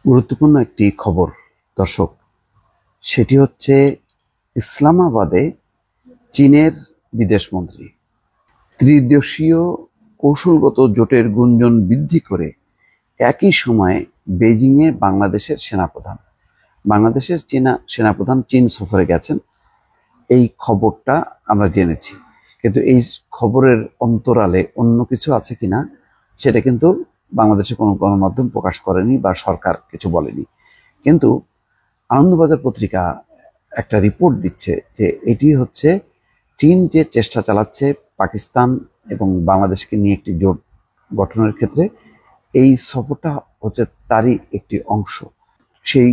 গুরুত্বপূর্ণ একটি খবর দর্শক, সেটি হচ্ছে ইসলামাবাদে চীনের বিদেশমন্ত্রী ত্রিদেশীয় কৌশলগত জোটের গুঞ্জন বৃদ্ধি করে একই সময়ে বেজিংয়ে বাংলাদেশের সেনাপ্রধান চীন সফরে গেছেন। এই খবরটা আমরা জেনেছি, কিন্তু এই খবরের অন্তরালে অন্য কিছু আছে কিনা সেটা কিন্তু বাংলাদেশে কোনো গণমাধ্যম প্রকাশ করেনি বা সরকার কিছু বলেনি। কিন্তু আনন্দবাজার পত্রিকা একটা রিপোর্ট দিচ্ছে যে এটি হচ্ছে চীন যে চেষ্টা চালাচ্ছে পাকিস্তান এবং বাংলাদেশকে নিয়ে একটি জোট গঠনের ক্ষেত্রে, এই সফরটা হচ্ছে তারই একটি অংশ। সেই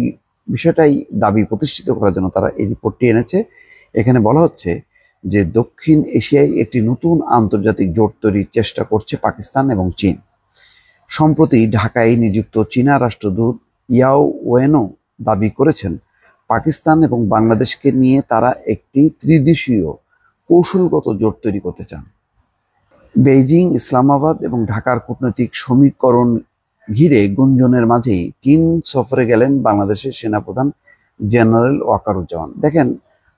বিষয়টাই দাবি প্রতিষ্ঠিত করার জন্য তারা এই রিপোর্টটি এনেছে। এখানে বলা হচ্ছে যে দক্ষিণ এশিয়ায় একটি নতুন আন্তর্জাতিক জোট তৈরির চেষ্টা করছে পাকিস্তান এবং চীন। সম্প্রতি ঢাকায় নিযুক্ত চীনা রাষ্ট্রদূত ইয়াও ওয়েনো দাবি করেছেন পাকিস্তান এবং বাংলাদেশকে নিয়ে তারা একটি ত্রিদেশীয় কৌশলগত জোট তৈরি করতে চান। বেইজিং, ইসলামাবাদ এবং ঢাকার কূটনৈতিক সমীকরণ ঘিরে গুঞ্জনের মাঝেই চীন সফরে গেলেন বাংলাদেশের সেনাপ্রধান জেনারেল ওয়াকারুজ্জামান। দেখেন,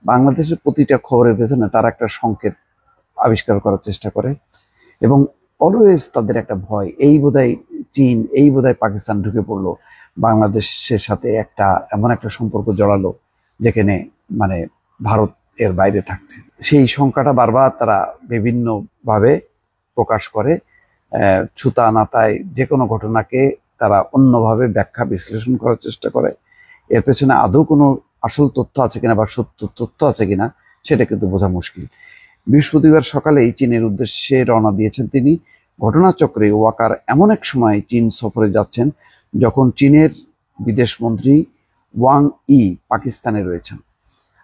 বাংলাদেশের প্রতিটা খবরের পেছনে তারা একটা সংকেত আবিষ্কার করার চেষ্টা করে এবং অলওয়েজ তাদের একটা ভয়, এই বোধহয় চীন, এই বোধহয় পাকিস্তান ঢুকে পড়লো বাংলাদেশের সাথে, এমন একটা সম্পর্ক জড়ালো যেখানে মানে ভারত এর বাইরে থাকছে। সেই শঙ্কাটা বারবার তারা বিভিন্নভাবে প্রকাশ করে। ছুতা নাতায় যে কোনো ঘটনাকে তারা অন্যভাবে ব্যাখ্যা বিশ্লেষণ করার চেষ্টা করে। এর পেছনে আদৌ কোনো আসল তথ্য আছে কিনা বা সত্য তথ্য আছে কিনা সেটা কিন্তু বোঝা মুশকিল। বৃহস্পতিবার সকালেই চীনের উদ্দেশ্যে রওনা দিয়েছেন তিনি। ঘটনাচক্রে ওয়াকার এমন এক সময় চীন সফরে যাচ্ছেন যখন চীনের বিদেশমন্ত্রী ওয়াং ই পাকিস্তানে রয়েছেন।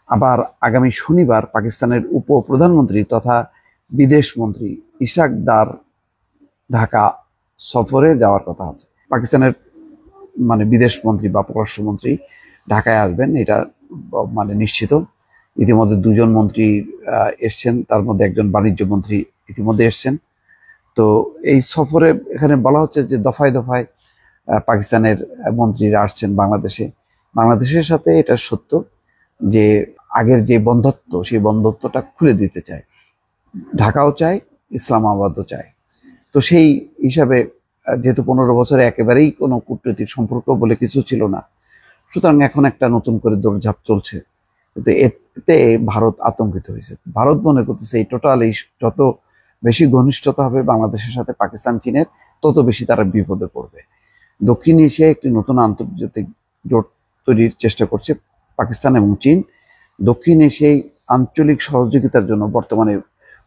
আবার আগামী শনিবার পাকিস্তানের উপপ্রধানমন্ত্রী তথা বিদেশমন্ত্রী ইশাক দার ঢাকা সফরে যাওয়ার কথা আছে। পাকিস্তানের বিদেশমন্ত্রী বা পররাষ্ট্রমন্ত্রী ঢাকায় আসবেন, এটা নিশ্চিত। ইতিমধ্যে দুজন মন্ত্রী এসছেন, তার মধ্যে একজন বাণিজ্য মন্ত্রী ইতিমধ্যে এসছেন। তো এই সফরে এখানে বলা হচ্ছে যে দফায় দফায় পাকিস্তানের মন্ত্রীরা আসছেন বাংলাদেশের সাথে। এটা সত্য যে আগের যে বন্ধুত্ব, সেই বন্ধুত্বটা খুলে দিতে চায়, ঢাকাও চায়, ইসলামাবাদও চায়। তো সেই হিসাবে যেহেতু 15 বছরে একেবারেই কোনো কূটনৈতিক সম্পর্ক বলে কিছু ছিল না, সুতরাং এখন একটা নতুন করে দৌড়ঝাঁপ চলছে। কিন্তু এতে ভারত আতঙ্কিত হয়েছে। ভারত মনে করতেছে এই যত বেশি ঘনিষ্ঠতা হবে বাংলাদেশের সাথে পাকিস্তান চীনের, তত বেশি তারা বিপদে পড়বে। দক্ষিণ এশিয়ায় একটি নতুন আন্তর্জাতিক জোট তৈরির চেষ্টা করছে পাকিস্তান এবং চীন। দক্ষিণ এশিয়ায় আঞ্চলিক সহযোগিতার জন্য বর্তমানে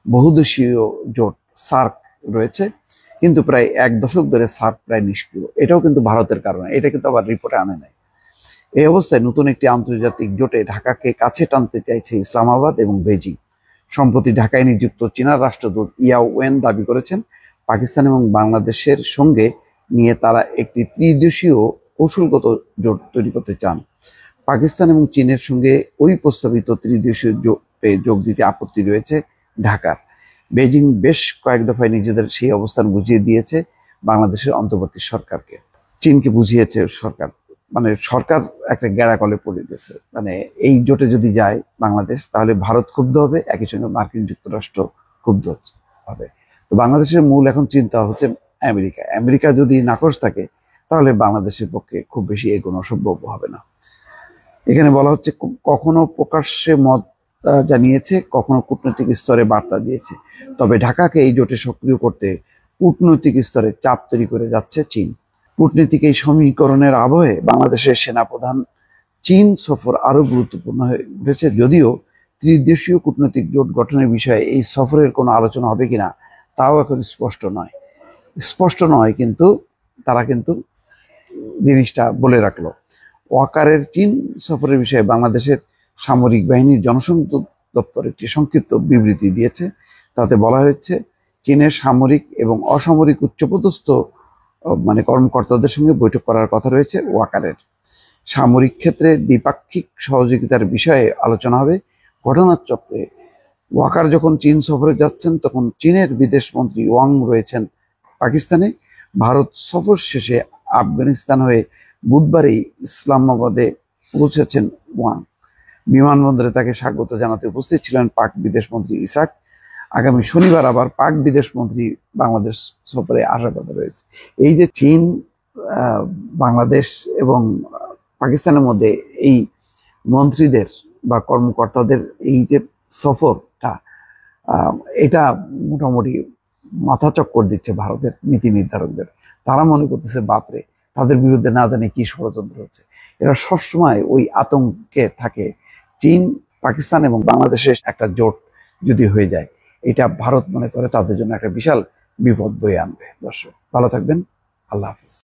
বহুদেশীয় জোট সার্ক রয়েছে, কিন্তু প্রায় 1 দশক ধরে সার্ক প্রায় নিষ্ক্রিয়। এটাও কিন্তু ভারতের কারণে, এটা কিন্তু আবার রিপোর্টে আনে নাই। এই অবস্থায় নতুন একটি আন্তর্জাতিক জোটে ঢাকাকে কাছে টানতে চাইছে ইসলামাবাদ এবং বেজিং। সম্প্রতি ঢাকায় নিযুক্ত চীনা রাষ্ট্রদূত ইয়াও ওয়েন দাবি করেছেন পাকিস্তান এবং বাংলাদেশের সঙ্গে নিয়ে তারা একটি ত্রিদেশীয় কৌশলগত জোট তৈরি করতে চান। পাকিস্তান এবং চীনের সঙ্গে ওই প্রস্তাবিত ত্রিদেশীয় জোটে যোগ দিতে আপত্তি রয়েছে ঢাকার। বেজিং বেশ কয়েক দফায় নিজেদের সেই অবস্থান বুঝিয়ে দিয়েছে বাংলাদেশের অন্তর্বর্তী সরকারকে। চীনকে বুঝিয়েছে সরকার একটা গ্যাড়াকলে পড়ে গেছে। এই জোটে যদি যায় বাংলাদেশ, তাহলে ভারত ক্ষুব্ধ হবে, একই সঙ্গে মার্কিন যুক্তরাষ্ট্র ক্ষুব্ধ হবে। তো বাংলাদেশের মূল এখন চিন্তা হচ্ছে আমেরিকা যদি নাকচ থাকে, তাহলে বাংলাদেশের পক্ষে খুব বেশি এগোনো সম্ভব হবে না। এখানে বলা হচ্ছে কখনো প্রকাশ্যে মত জানিয়েছে, কখনো কূটনৈতিক স্তরে বার্তা দিয়েছে। তবে ঢাকাকে এই জোটে সক্রিয় করতে কূটনৈতিক স্তরে চাপ তৈরি করে যাচ্ছে চীন। কূটনীতিক এই সমীকরণের আবহে বাংলাদেশের সেনাপ্রধান চীন সফর আরো গুরুত্বপূর্ণ হয়ে উঠেছে। যদিও ত্রিদেশীয় কূটনৈতিক জোট গঠনের বিষয়ে এই সফরের কোনো আলোচনা হবে কিনা তাও এখন স্পষ্ট নয়, কিন্তু তারা জিনিসটা বলে রাখলো। ওয়াকারের চীন সফরের বিষয়ে বাংলাদেশের সামরিক বাহিনীর জনসংযোগ দপ্তর একটি সংক্ষিপ্ত বিবৃতি দিয়েছে। তাতে বলা হয়েছে চীনের সামরিক এবং অসামরিক উচ্চপদস্থ কর্মকর্তাদের সঙ্গে বৈঠক করার কথা রয়েছে ওয়াকারের। সামরিক ক্ষেত্রে দ্বিপাক্ষিক সহযোগিতার বিষয়ে আলোচনা হবে। ঘটনাচক্রে ওয়াকার যখন চীন সফরে যাচ্ছেন, তখন চীনের বিদেশমন্ত্রী ওয়াং রয়েছেন পাকিস্তানে। ভারত সফর শেষে আফগানিস্তান হয়ে বুধবারই ইসলামাবাদে পৌঁছেছেন ওয়াং। বিমানবন্দরে তাকে স্বাগত জানাতে উপস্থিত ছিলেন পাক বিদেশমন্ত্রী ইসাক। আগামী শনিবার আবার পাক বিদেশমন্ত্রী বাংলাদেশ সফরে আসার কথা রয়েছে। এই যে চীন, বাংলাদেশ এবং পাকিস্তানের মধ্যে এই মন্ত্রীদের বা কর্মকর্তাদের এই যে সফরটা, এটা মোটামুটি মাথা চক্কর দিচ্ছে ভারতের নীতি নির্ধারকদের। তারা মনে করতেছে বাপরে, তাদের বিরুদ্ধে না জানি কি ষড়যন্ত্র হচ্ছে। এরা সবসময় ওই আতঙ্কে থাকে। চীন, পাকিস্তান এবং বাংলাদেশের একটা জোট যদি হয়ে যায়, এটা ভারত মনে করে তাদের জন্য একটা বিশাল বিপদ বয়ে আনবে। দর্শক ভালো থাকবেন, আল্লাহ হাফিজ।